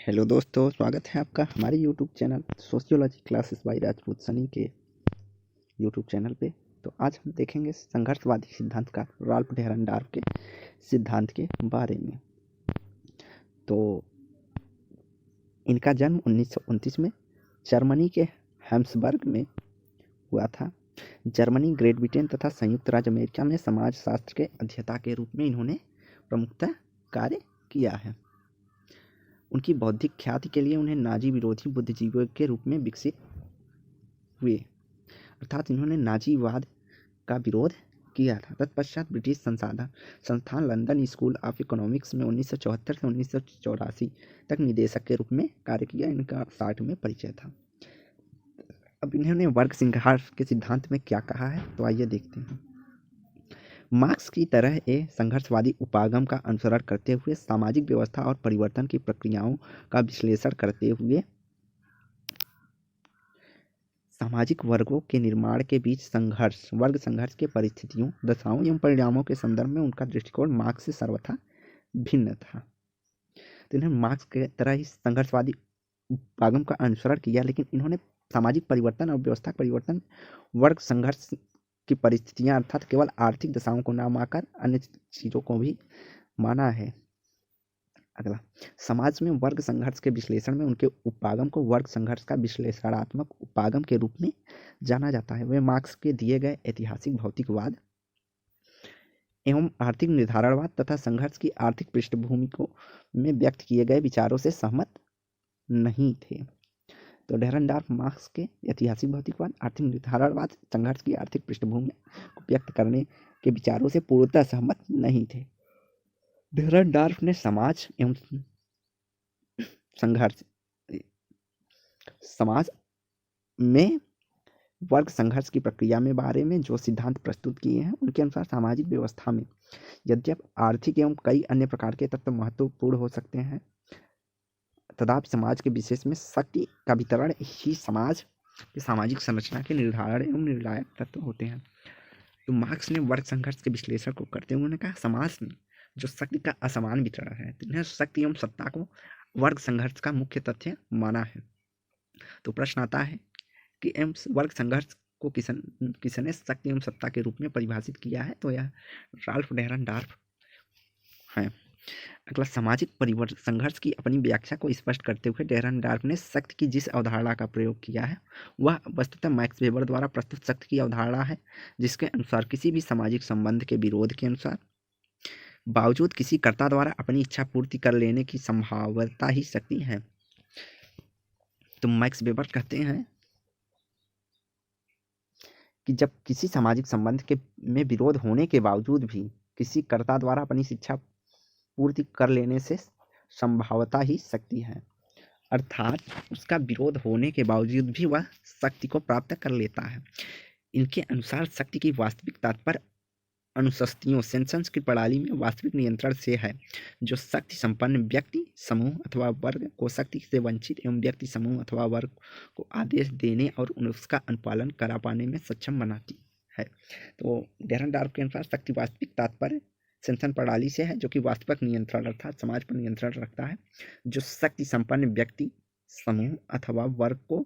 Hello दोस्तों, स्वागत है आपका हमारे YouTube channel sociology classes bye Rajput Sunny के यूट्यूब चैनल पे। तो आज हम देखेंगे संघर्षवादी सिद्धांतकार राल्फ डेहरनडॉर्फ के सिद्धांत के बारे में। तो इनका जन्म 1929 में जर्मनी के हैम्सबर्ग में हुआ था। जर्मनी, ग्रेट ब्रिटेन तथा संयुक्त राज्य अमेरिका में समाजशास्त्र के अध्येता के रूप में इन्होंने प्रमुखतः कार्य किया है। उनकी बौद्धिक ख्याति के लिए उन्हें नाजी विरोधी बुद्धिजीवी के रूप में विकसित हुए, अर्थात इन्होंने नाजीवाद का विरोध किया था। तत्पश्चात ब्रिटिश संस्थान लंदन स्कूल ऑफ इकोनॉमिक्स में 1974 से 1984 तक निदेशक के रूप में कार्य किया। इनका 60 में परिचय था। अब इन्होंने वर्ग संघर्ष के सिद्धांत में क्या कहा है, तो आइए देखते हैं। मार्क्स की तरह ये संघर्षवादी उपागम का अनुसरण करते हुए सामाजिक व्यवस्था और परिवर्तन की प्रक्रियाओं का विश्लेषण करते हुए सामाजिक वर्गों के निर्माण के बीच वर्ग संघर्ष के परिस्थितियों, दशाओं एवं परिणामों के संदर्भ में उनका दृष्टिकोण मार्क्स से सर्वथा भिन्न था। तो इन्होंने मार्क्स की तरह ही संघर्षवादी उपागम का अनुसरण किया, लेकिन इन्होंने सामाजिक परिवर्तन और व्यवस्था परिवर्तन, वर्ग संघर्ष की परिस्थितियां अर्थात केवल आर्थिक दशाओं को न मानकर अन्य चीज़ों को भी माना है। अगला, समाज में वर्ग संघर्ष के विश्लेषण में उनके उपागम को वर्ग संघर्ष का विश्लेषणात्मक उपागम के रूप में जाना जाता है। वे मार्क्स के दिए गए ऐतिहासिक भौतिकवाद एवं आर्थिक निर्धारणवाद तथा संघर्ष की आर्थिक पृष्ठभूमि को में व्यक्त किए गए विचारों से सहमत नहीं थे। तो डेहरनडॉर्फ मार्क्स के ऐतिहासिक भौतिकवाद, आर्थिक निर्धारणवाद, संघर्ष की आर्थिक पृष्ठभूमि को व्यक्त करने के विचारों से पूर्णतः सहमत नहीं थे। डेहरनडॉर्फ ने समाज एवं समाज में वर्ग संघर्ष की प्रक्रिया में बारे में जो सिद्धांत प्रस्तुत किए हैं, उनके अनुसार सामाजिक व्यवस्था में यद्यप आर्थिक एवं कई अन्य प्रकार के तत्व महत्वपूर्ण हो सकते हैं, तथापि समाज के विशेष में शक्ति का वितरण ही समाज की सामाजिक संरचना के निर्धारण एवं निर्णायक तत्व होते हैं। तो मार्क्स ने वर्ग संघर्ष के विश्लेषण को करते हुए उन्होंने कहा, समाज में जो शक्ति का असमान वितरण है, तो शक्ति एवं सत्ता को वर्ग संघर्ष का मुख्य तथ्य माना है। तो प्रश्न आता है कि वर्ग संघर्ष को किसने शक्ति एवं सत्ता के रूप में परिभाषित किया है, तो यह राल्फ डेहरनडॉर्फ है। अगला, सामाजिक संघर्ष की अपनी व्याख्या को स्पष्ट करते हुए डेहरनडॉर्फ ने शक्ति की जिस अवधारणा का प्रयोग किया है वह वस्तुतः मैक्स वेबर द्वारा प्रस्तुत शक्ति की अवधारणा है, जिसके अनुसार किसी भी सामाजिक संबंध के विरोध के अनुसार बावजूद किसी कर्ता द्वारा अपनी इच्छा पूर्ति कर लेने की संभावना ही शक्ति है। तो मैक्स वेबर कहते हैं कि जब किसी सामाजिक संबंध में विरोध होने के बावजूद भी किसी कर्ता द्वारा अपनी इच्छा पूर्ति कर लेने से संभावता ही शक्ति है, अर्थात उसका विरोध होने के बावजूद भी वह शक्ति को प्राप्त कर लेता है। इनके अनुसार शक्ति की वास्तविक तात्पर्य अनुशस्तियों सेंसन्स की प्रणाली में वास्तविक नियंत्रण से है, जो शक्ति संपन्न व्यक्ति समूह अथवा वर्ग को शक्ति से वंचित एवं व्यक्ति समूह अथवा वर्ग को आदेश देने और उसका अनुपालन करा पाने में सक्षम बनाती है। तो डेहरनडॉर्फ के अनुसार शक्ति वास्तविक तात्पर्य सेंसन प्रणाली से है, जो कि वास्तविक नियंत्रण अर्थात समाज पर नियंत्रण रखता है, जो शक्ति संपन्न व्यक्ति समूह अथवा वर्ग को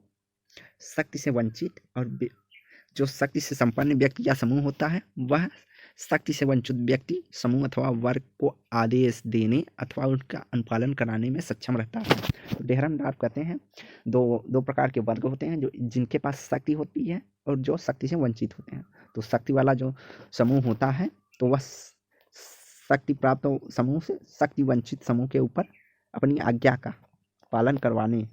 शक्ति से वंचित और जो शक्ति से संपन्न व्यक्ति या समूह होता है वह शक्ति से वंचित व्यक्ति समूह अथवा वर्ग को आदेश देने अथवा उनका अनुपालन कराने में सक्षम रहता है। तो डेहरनडॉर्फ कहते हैं दो प्रकार के वर्ग होते हैं, जो जिनके पास शक्ति होती है और जो शक्ति से वंचित होते हैं। तो शक्ति वाला जो समूह होता है तो वह शक्ति प्राप्त समूह से शक्ति वंचित समूह के ऊपर अपनी आज्ञा का पालन करवाने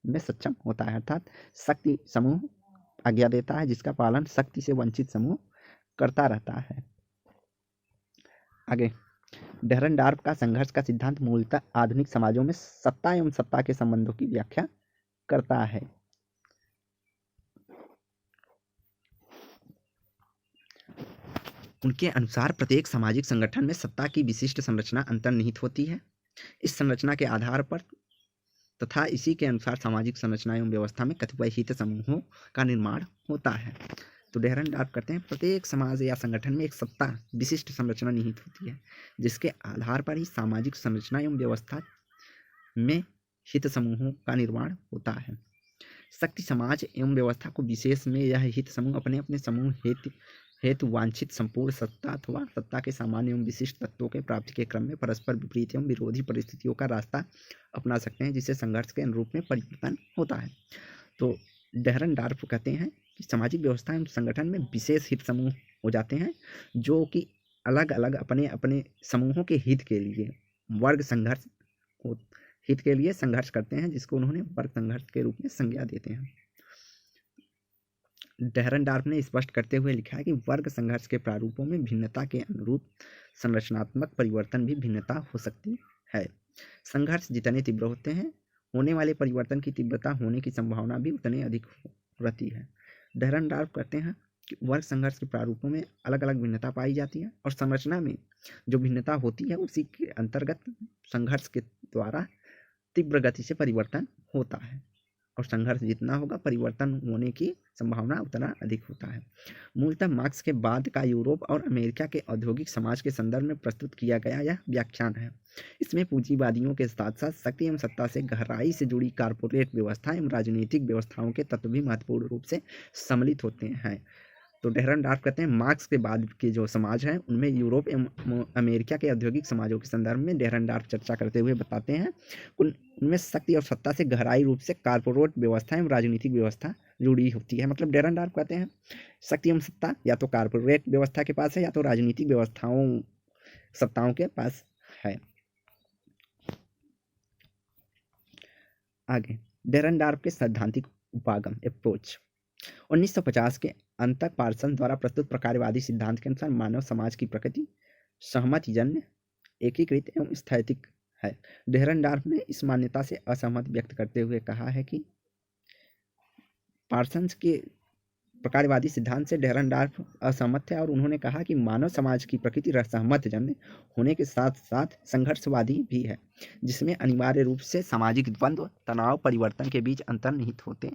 में सक्षम होता है, अर्थात शक्ति समूह आज्ञा देता है जिसका पालन शक्ति से वंचित समूह करता रहता है। आगे, डेहरनडॉर्फ का संघर्ष का सिद्धांत मूलतः आधुनिक समाजों में सत्ता एवं सत्ता के संबंधों की व्याख्या करता है। उनके अनुसार प्रत्येक सामाजिक संगठन में सत्ता की विशिष्ट संरचना अंतर्निहित होती है। इस संरचना के आधार पर तथा इसी के अनुसार सामाजिक संरचना एवं व्यवस्था में कतिपय हित समूहों का निर्माण होता है। तो डेहरनडॉर्फ कहते हैं, प्रत्येक समाज या संगठन में एक सत्ता विशिष्ट संरचना निहित होती है, जिसके आधार पर ही सामाजिक संरचना एवं व्यवस्था में हित समूहों का निर्माण होता है। शक्ति समाज एवं व्यवस्था को विशेष में यह हित समूह अपने अपने समूह हेतु वांछित संपूर्ण सत्ता अथवा सत्ता के सामान्य एवं विशिष्ट तत्वों के प्राप्ति के क्रम में परस्पर विपरीत एवं विरोधी परिस्थितियों का रास्ता अपना सकते हैं, जिससे संघर्ष के अनुरूप में परिवर्तन होता है। तो डेहरनडॉर्फ कहते हैं कि सामाजिक व्यवस्था एवं संगठन में विशेष हित समूह हो जाते हैं, जो कि अलग अलग अपने अपने समूहों के हित के लिए वर्ग संघर्ष हित के लिए संघर्ष करते हैं, जिसको उन्होंने वर्ग संघर्ष के रूप में संज्ञा देते हैं। डेहरनडॉर्फ ने स्पष्ट करते हुए लिखा है कि वर्ग संघर्ष के प्रारूपों में भिन्नता के अनुरूप संरचनात्मक परिवर्तन भी भिन्नता हो सकती है। संघर्ष जितने तीव्र होते हैं, होने वाले परिवर्तन की तीव्रता होने की संभावना भी उतनी अधिक रहती है। डेहरनडॉर्फ कहते हैं कि वर्ग संघर्ष के प्रारूपों में अलग अलग भिन्नता पाई जाती है और संरचना में जो भिन्नता होती है उसी के अंतर्गत संघर्ष के द्वारा तीव्र गति से परिवर्तन होता है, और संघर्ष जितना होगा परिवर्तन होने की संभावना उतना अधिक होता है। मूलतः मार्क्स के बाद का यूरोप और अमेरिका के औद्योगिक समाज के संदर्भ में प्रस्तुत किया गया यह व्याख्यान है। इसमें पूंजीवादियों के साथ साथ शक्ति एवं सत्ता से गहराई से जुड़ी कारपोरेट व्यवस्था एवं राजनीतिक व्यवस्थाओं के तत्व भी महत्वपूर्ण रूप से सम्मिलित होते हैं। तो डेहरनडॉर्फ कहते हैं मार्क्स के बाद के जो समाज हैं उनमें यूरोप एवं अमेरिका के औद्योगिक समाजों के संदर्भ में डेहरनडॉर्फ चर्चा करते हुए बताते हैं उनमें शक्ति और सत्ता से गहराई रूप से कारपोरेट व्यवस्था एवं राजनीतिक व्यवस्था जुड़ी होती है। मतलब डेहरनडॉर्फ कहते हैं शक्ति एवं सत्ता या तो कारपोरेट व्यवस्था के पास है या तो राजनीतिक व्यवस्थाओं सत्ताओं के पास है। आगे डेहरनडॉर्फ के सैद्धांतिक उपागम अप्रोच। 1950 के अंत तक पार्सन द्वारा प्रस्तुत प्रकारवादी सिद्धांत के अनुसार मानव समाज की प्रकृति सहमतिजन्य, एकीकृत एवं स्थैतिक है। डेहरनडॉर्फ ने इस मान्यता से असहमत व्यक्त करते हुए कहा है कि पार्सन के प्रकारवादी सिद्धांत से डेहरनडॉर्फ असहमत थे और उन्होंने कहा कि मानव समाज की प्रकृति सहमतिजन्य होने के साथ साथ संघर्षवादी भी है, जिसमें अनिवार्य रूप से सामाजिक द्वंद्व, तनाव, परिवर्तन के बीच अंतर्निहित होते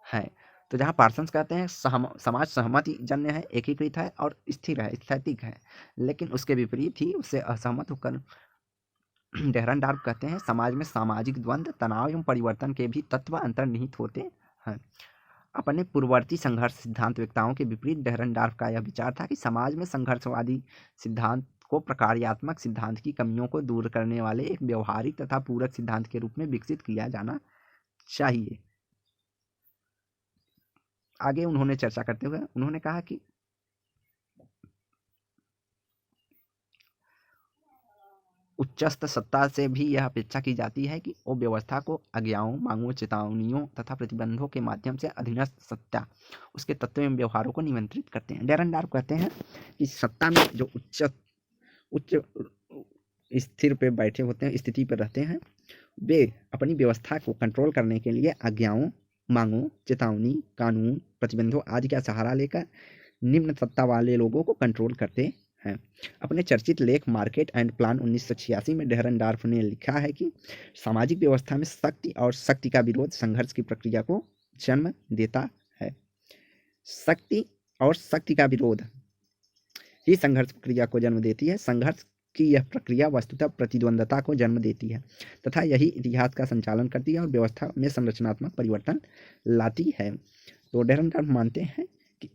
हैं। तो जहाँ पार्सन्स कहते हैं समाज सहमतिजन्य है, एकीकृत है और स्थिर है, स्थैतिक है, लेकिन उसके विपरीत ही उससे असहमत होकर डेहरनडॉर्फ कहते हैं समाज में सामाजिक द्वंद्व, तनाव एवं परिवर्तन के भी तत्व अंतर्निहित होते हैं। अपने पूर्ववर्ती संघर्ष सिद्धांत वक्ताओं के विपरीत डेहरनडॉर्फ का यह विचार था कि समाज में संघर्षवादी सिद्धांत को प्रकार्यात्मक सिद्धांत की कमियों को दूर करने वाले एक व्यवहारिक तथा पूरक सिद्धांत के रूप में विकसित किया जाना चाहिए। आगे उन्होंने चर्चा करते हुए उन्होंने कहा कि उच्चस्थ सत्ता से भी यह अपेक्षा की जाती है कि वो व्यवस्था को आज्ञाओं, मांगों, चेतावनियों तथा प्रतिबंधों के माध्यम से अधीनस्थ सत्ता उसके तत्वों एवं व्यवहारों को नियंत्रित करते हैं। डेहरनडॉर्फ कहते हैं कि सत्ता में जो उच्च स्थिर पे बैठे होते हैं, स्थिति पर रहते हैं, वे अपनी व्यवस्था को कंट्रोल करने के लिए आज्ञाओं, मांगों, चेतावनी, कानून, प्रतिबंधों आदि का सहारा लेकर निम्न सत्ता वाले लोगों को कंट्रोल करते हैं। अपने चर्चित लेख मार्केट एंड प्लान 1986 में डेहरनडॉर्फ ने लिखा है कि सामाजिक व्यवस्था में शक्ति और शक्ति का विरोध संघर्ष की प्रक्रिया को जन्म देता है। शक्ति और शक्ति का विरोध ही संघर्ष प्रक्रिया को जन्म देती है। संघर्ष की यह प्रक्रिया वस्तुतः प्रतिद्वंदता को जन्म देती है तथा यही इतिहास का संचालन करती है और व्यवस्था में संरचनात्मक परिवर्तन लाती है। तो डेहरनडॉर्फ मानते हैं कि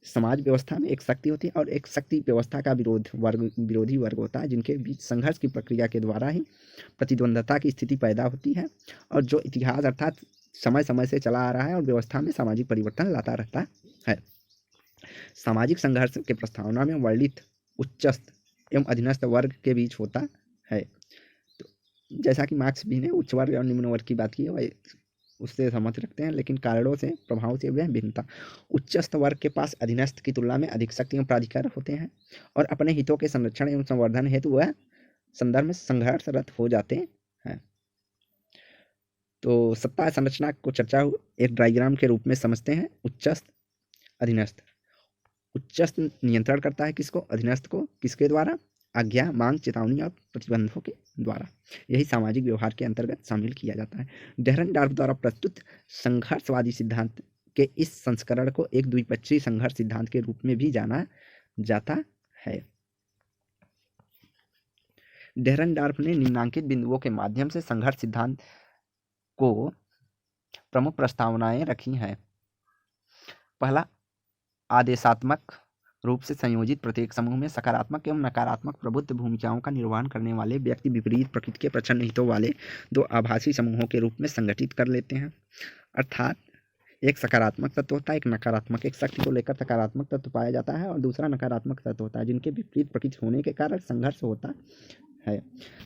समाज व्यवस्था में एक शक्ति होती है और एक शक्ति व्यवस्था का विरोधी वर्ग होता है, जिनके बीच संघर्ष की प्रक्रिया के द्वारा ही प्रतिद्वंदता की स्थिति पैदा होती है और जो इतिहास अर्थात समय समय से चला आ रहा है और व्यवस्था में सामाजिक परिवर्तन लाता रहता है। सामाजिक संघर्ष के प्रस्तावना में वर्णित उच्चस्थ एवं अधीनस्थ वर्ग के बीच होता है। तो जैसा कि मार्क्स भी ने उच्च वर्ग और निम्न वर्ग की बात की है, वह उससे सहमत रखते हैं, लेकिन कारणों से प्रभाव से वह भिन्नता। उच्चस्थ वर्ग के पास अधीनस्थ की तुलना में अधिक शक्ति एवं प्राधिकार होते हैं और अपने हितों के संरक्षण एवं संवर्धन हेतु वह संदर्भ में संघर्षरत हो जाते हैं। तो सत्ता संरचना को चर्चा एक डायग्राम के रूप में समझते हैं। उच्चस्थ, अधीनस्थ। उच्चस्थ नियंत्रण करता है किसको? अधीनस्थ को। किसके द्वारा? आज्ञा, मांग, चेतावनी और प्रतिबंधों के द्वारा। यही सामाजिक व्यवहार के अंतर्गत शामिल किया जाता है। डेहरनडॉर्फ द्वारा प्रस्तुत संघर्षवादी सिद्धांत के इस संस्करण को एक द्विपक्षीय संघर्ष सिद्धांत के रूप में भी जाना जाता है। डेहरनडॉर्फ ने निम्नांकित बिंदुओं के माध्यम से संघर्ष सिद्धांत को प्रमुख प्रस्तावनाएं रखी हैं। पहला, आदेशात्मक रूप से संयोजित प्रत्येक समूह में सकारात्मक एवं नकारात्मक प्रबुद्ध भूमिकाओं का निर्वहन करने वाले व्यक्ति विपरीत प्रकृति के प्रचंड हितों वाले दो आभासी समूहों के रूप में संगठित कर लेते हैं। अर्थात एक सकारात्मक तत्व होता है, एक नकारात्मक। एक शक्ति को लेकर सकारात्मक तत्व पाया जाता है और दूसरा नकारात्मक तत्व होता है, जिनके विपरीत प्रकृति होने के कारण संघर्ष होता है।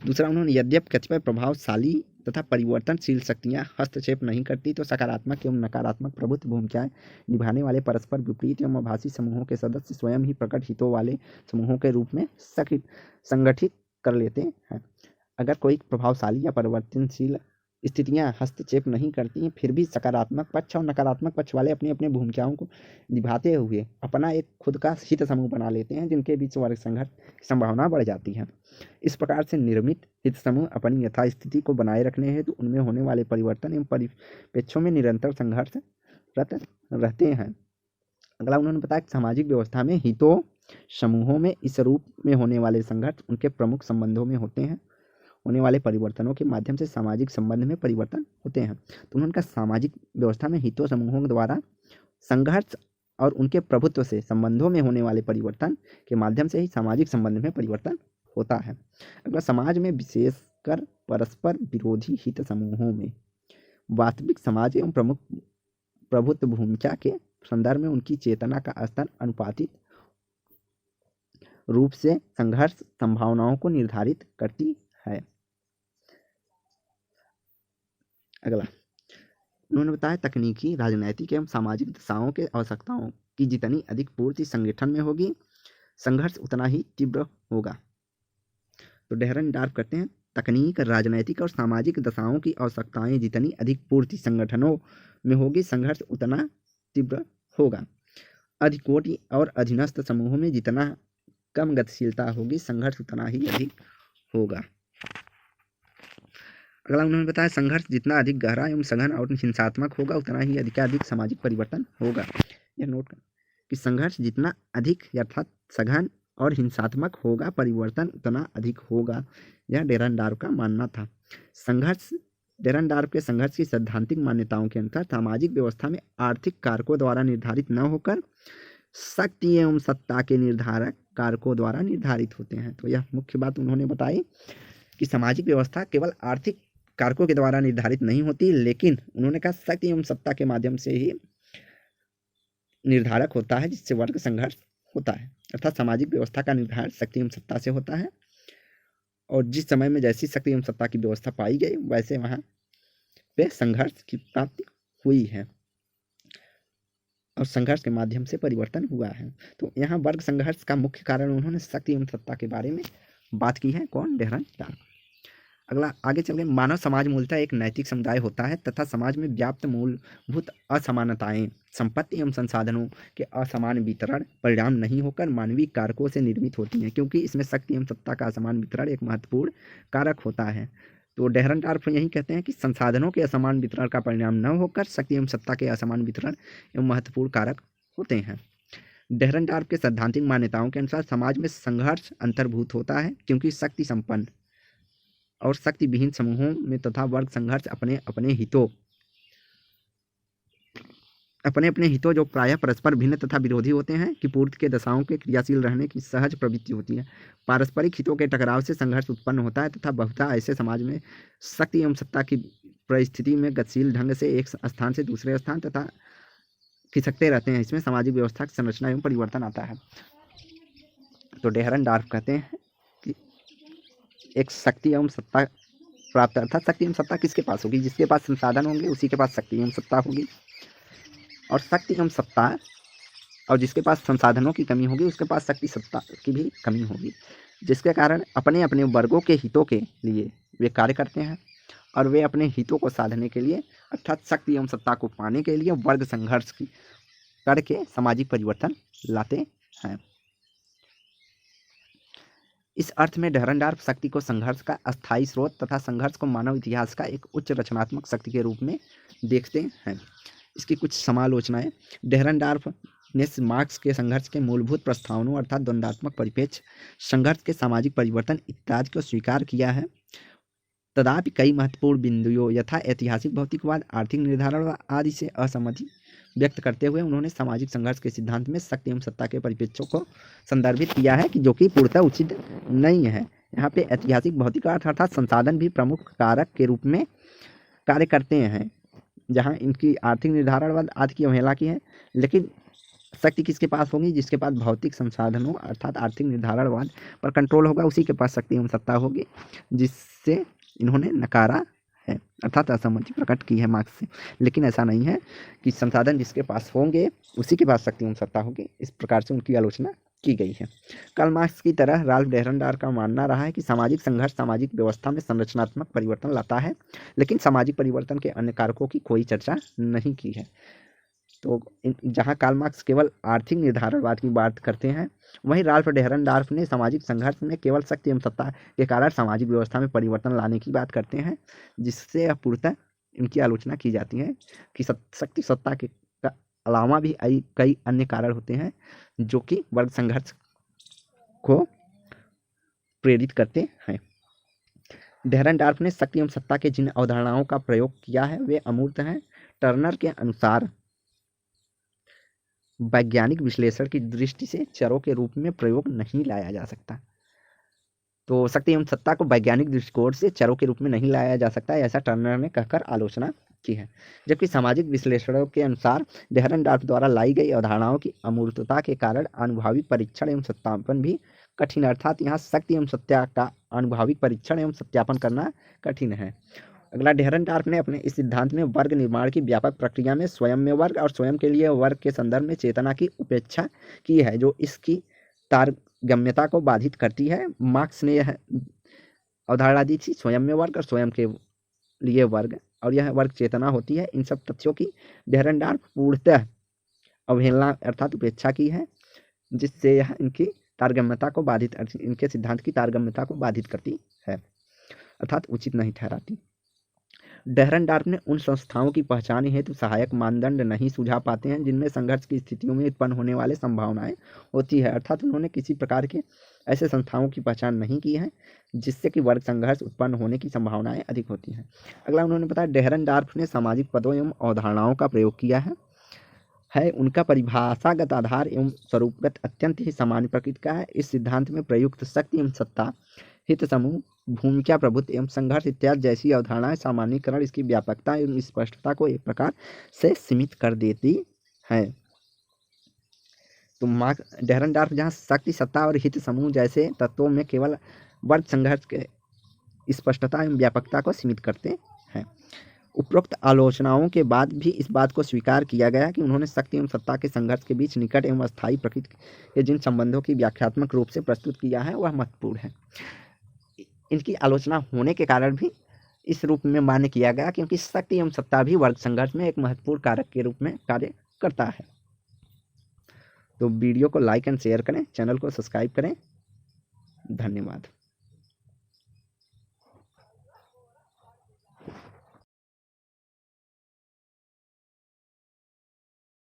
दूसरा, उन्होंने यद्यपि कतिपय प्रभावशाली तथा परिवर्तनशील शक्तियां हस्तक्षेप नहीं करती, तो सकारात्मक एवं नकारात्मक प्रभुत्व भूमिकाएं निभाने वाले परस्पर विपरीत एवं आभासी समूहों के सदस्य स्वयं ही प्रकट हितों वाले समूहों के रूप में संगठित कर लेते हैं। अगर कोई प्रभावशाली या परिवर्तनशील स्थितियां हस्तक्षेप नहीं करती हैं, फिर भी सकारात्मक पक्ष और नकारात्मक पक्ष वाले अपनी अपनी भूमिकाओं को निभाते हुए अपना एक खुद का हित समूह बना लेते हैं, जिनके बीच वर्ग संघर्ष की संभावना बढ़ जाती है। इस प्रकार से निर्मित हित समूह अपनी यथास्थिति को बनाए रखने हेतु उनमें होने वाले परिवर्तन एवं परिप्रेक्ष्यों में निरंतर संघर्षरत रहते हैं। अगला उन्होंने बताया कि सामाजिक व्यवस्था में हितों समूहों में इस रूप में होने वाले संघर्ष उनके प्रमुख संबंधों में होते हैं। होने वाले परिवर्तनों के माध्यम से सामाजिक संबंध में परिवर्तन होते हैं। तो उन्होंने कहा सामाजिक व्यवस्था में हितों समूहों द्वारा संघर्ष और उनके प्रभुत्व से संबंधों में होने वाले परिवर्तन के माध्यम से ही सामाजिक संबंध में परिवर्तन होता है। अगला, समाज में विशेषकर परस्पर विरोधी हित समूहों में वास्तविक समाज एवं प्रमुख प्रभुत्व भूमिका के संदर्भ में उनकी चेतना का स्तर अनुपातिक रूप से संघर्ष संभावनाओं को निर्धारित करती है। अगला, उन्होंने बताया तकनीकी, राजनैतिक एवं सामाजिक दशाओं के आवश्यकताओं की जितनी अधिक पूर्ति संगठन में होगी, संघर्ष उतना ही तीव्र होगा। तो डेहरनडार्फ कहते हैं तकनीक, राजनैतिक और सामाजिक दशाओं की आवश्यकताएं जितनी अधिक पूर्ति संगठनों में होगी, संघर्ष उतना तीव्र होगा। अधिकोटि और अधीनस्थ समूहों में जितना कम गतिशीलता होगी, संघर्ष उतना ही अधिक होगा। अगला उन्होंने बताया संघर्ष जितना अधिक गहरा एवं सघन और हिंसात्मक होगा, उतना ही अधिकाधिक सामाजिक परिवर्तन होगा। यह नोट कर कि संघर्ष जितना अधिक अर्थात सघन और हिंसात्मक होगा, परिवर्तन उतना अधिक होगा। यह डेहरनडार्फ का मानना था। संघर्ष, डेहरनडार्फ के संघर्ष की सैद्धांतिक मान्यताओं के अनुसार सामाजिक व्यवस्था में आर्थिक कारकों द्वारा निर्धारित न होकर शक्ति एवं सत्ता के निर्धारक कारकों द्वारा निर्धारित होते हैं। तो यह मुख्य बात उन्होंने बताई कि सामाजिक व्यवस्था केवल आर्थिक कारकों के द्वारा निर्धारित नहीं होती, लेकिन उन्होंने कहा शक्ति एवं सत्ता के माध्यम से ही निर्धारक होता है, जिससे वर्ग संघर्ष होता है। अर्थात सामाजिक व्यवस्था का निर्धारण शक्ति एवं सत्ता से होता है, और जिस समय में जैसी शक्ति एवं सत्ता की व्यवस्था पाई गई, वैसे वहाँ पे संघर्ष की प्राप्ति हुई है और संघर्ष के माध्यम से परिवर्तन हुआ है। तो यहाँ वर्ग संघर्ष का मुख्य कारण उन्होंने शक्ति एवं सत्ता के बारे में बात की है। कौन? डेहरनडार्फ। अगला, आगे चल के मानव समाज मूलतः एक नैतिक समुदाय होता है तथा समाज में व्याप्त मूलभूत असमानताएं संपत्ति एवं संसाधनों के असमान वितरण परिणाम नहीं होकर मानवीय कारकों से निर्मित होती हैं, क्योंकि इसमें शक्ति एवं सत्ता का असमान वितरण एक महत्वपूर्ण कारक होता है। तो डेहरनडार्फ यही कहते हैं कि संसाधनों के असमान वितरण का परिणाम न होकर शक्ति एवं सत्ता के असमान वितरण एवं महत्वपूर्ण कारक होते हैं। डेहरनडार्फ के सैद्धांतिक मान्यताओं के अनुसार समाज में संघर्ष अंतर्भूत होता है, क्योंकि शक्ति संपन्न और शक्ति विहीन समूहों में तथा वर्ग संघर्ष अपने अपने हितों जो प्रायः परस्पर भिन्न तथा विरोधी होते हैं की पूर्ति के दशाओं के क्रियाशील रहने की सहज प्रवृत्ति होती है। पारस्परिक हितों के टकराव से संघर्ष उत्पन्न होता है तथा बहुधा ऐसे समाज में शक्ति एवं सत्ता की परिस्थिति में गतिशील ढंग से एक स्थान से दूसरे स्थान तथा खिसकते रहते हैं। इसमें सामाजिक व्यवस्था की संरचना एवं परिवर्तन आता है। तो डेहरनडार्फ कहते हैं कि एक शक्ति एवं सत्ता प्राप्त, अर्थात शक्ति एवं सत्ता किसके पास होगी? जिसके पास संसाधन होंगे उसी के पास शक्ति एवं सत्ता होगी, और शक्ति एवं सत्ता और जिसके पास संसाधनों की कमी होगी उसके पास शक्ति सत्ता की भी कमी होगी, जिसके कारण अपने अपने वर्गों के हितों के लिए वे कार्य करते हैं और वे अपने हितों को साधने के लिए अर्थात शक्ति एवं सत्ता को पाने के लिए वर्ग संघर्ष करके सामाजिक परिवर्तन लाते हैं। इस अर्थ में डेहरनडार्फ शक्ति को संघर्ष का अस्थायी स्रोत तथा संघर्ष को मानव इतिहास का एक उच्च रचनात्मक शक्ति के रूप में देखते हैं। इसकी कुछ समालोचनाएं। डेहरनडार्फ ने मार्क्स के संघर्ष के मूलभूत प्रस्तावनों अर्थात द्वंद्वात्मक परिप्रेक्ष्य, संघर्ष के सामाजिक परिवर्तन इत्यादि को स्वीकार किया है तथापि कई महत्वपूर्ण बिंदुओं यथा ऐतिहासिक भौतिकवाद, आर्थिक निर्धारण आदि से असहमति व्यक्त करते हुए उन्होंने सामाजिक संघर्ष के सिद्धांत में शक्ति एवं सत्ता के परिप्रेक्ष्यों को संदर्भित किया है कि जो कि पूर्णतः उचित नहीं है। यहाँ पे ऐतिहासिक भौतिकवाद अर्थात संसाधन भी प्रमुख कारक के रूप में कार्य करते हैं, जहाँ इनकी आर्थिक निर्धारणवाद आदि की अवहेलना की है। लेकिन शक्ति किसके पास होगी? जिसके पास भौतिक संसाधनों अर्थात आर्थिक निर्धारणवाद पर कंट्रोल होगा, उसी के पास शक्ति एवं सत्ता होगी, जिससे इन्होंने नकारा है अर्थात असहमति प्रकट की है मार्क्स से। लेकिन ऐसा नहीं है कि संसाधन जिसके पास होंगे उसी के पास शक्ति एवं सत्ता होगी। इस प्रकार से उनकी आलोचना की गई है। कार्ल मार्क्स की तरह राल्फ डेहरनडार्फ का मानना रहा है कि सामाजिक संघर्ष सामाजिक व्यवस्था में संरचनात्मक परिवर्तन लाता है, लेकिन सामाजिक परिवर्तन के अन्य कारकों की कोई चर्चा नहीं की है। तो जहाँ कार्ल मार्क्स केवल आर्थिक निर्धारणवाद की बात करते हैं, वहीं राल्फ डेहरनडार्फ ने सामाजिक संघर्ष में केवल शक्ति एवं सत्ता के कारण सामाजिक व्यवस्था में परिवर्तन लाने की बात करते हैं, जिससे पूर्णतः इनकी आलोचना की जाती है कि शक्ति सत्ता के अलावा भी कई अन्य कारण होते हैं जो कि वर्ग संघर्ष को प्रेरित करते हैं। डेहरनडार्फ ने शक्ति एवं सत्ता के जिन अवधारणाओं का प्रयोग किया है वे अमूर्त हैं। टर्नर के अनुसार वैज्ञानिक विश्लेषण की दृष्टि से चरों के रूप में प्रयोग नहीं लाया जा सकता। तो शक्ति एवं सत्ता को वैज्ञानिक दृष्टिकोण से चरों के रूप में नहीं लाया जा सकता, ऐसा टर्नर ने कहकर आलोचना की है। जबकि सामाजिक विश्लेषणों के अनुसार डेहरनडार्फ द्वारा लाई गई अवधारणाओं की अमूर्तता के कारण अनुभवी परीक्षण एवं सत्यापन भी कठिन, अर्थात यहाँ शक्ति एवं सत्ता का अनुभविक परीक्षण एवं सत्यापन करना कठिन है। अगला, डेहरनडार्फ ने अपने इस सिद्धांत में वर्ग निर्माण की व्यापक प्रक्रिया में स्वयं में वर्ग और स्वयं के लिए वर्ग के संदर्भ में चेतना की उपेक्षा की है, जो इसकी तारगम्यता को बाधित करती है। मार्क्स ने यह अवधारणा दी थी स्वयं में वर्ग और स्वयं के लिए वर्ग, और यह वर्ग चेतना होती है। इन सब तथ्यों की डेहरनडार्फ पूर्णतः अवहेलना अर्थात उपेक्षा की है, जिससे यह इनकी तारगम्यता को बाधित इनके सिद्धांत की तारगम्यता को बाधित करती है अर्थात उचित नहीं ठहराती। डेहरनडार्फ ने उन संस्थाओं की पहचान हेतु सहायक मानदंड नहीं सुझा पाते हैं जिनमें संघर्ष की स्थितियों में उत्पन्न होने वाले संभावनाएं होती है, अर्थात उन्होंने किसी प्रकार के ऐसे संस्थाओं की पहचान नहीं की है जिससे कि वर्ग संघर्ष उत्पन्न होने की संभावनाएं अधिक होती हैं। अगला उन्होंने बताया, डेहरनडार्फ ने सामाजिक पदों एवं अवधारणाओं का प्रयोग किया है उनका परिभाषागत आधार एवं स्वरूपगत अत्यंत ही सामान्य प्रकृति का है। इस सिद्धांत में प्रयुक्त शक्ति एवं सत्ता, हित समूह, भूमिका प्रभुत्व एवं संघर्ष इत्यादि जैसी अवधारणाएं सामान्यीकरण इसकी व्यापकता एवं स्पष्टता को एक प्रकार से सीमित कर देती है। तो डेहरनडार्फ जहाँ शक्ति, सत्ता और हित समूह जैसे तत्वों में केवल वर्ग संघर्ष के स्पष्टता एवं व्यापकता को सीमित करते हैं। उपरोक्त आलोचनाओं के बाद भी इस बात को स्वीकार किया गया कि उन्होंने शक्ति एवं सत्ता के संघर्ष के बीच निकट एवं अस्थायी प्रकृति के जिन संबंधों की व्याख्यात्मक रूप से प्रस्तुत किया है वह महत्वपूर्ण है। इनकी आलोचना होने के कारण भी इस रूप में मान्य किया गया क्योंकि शक्ति एवं सत्ता भी वर्ग संघर्ष में एक महत्वपूर्ण कारक के रूप में कार्य करता है। तो वीडियो को लाइक एंड शेयर करें, चैनल को सब्सक्राइब करें। धन्यवाद।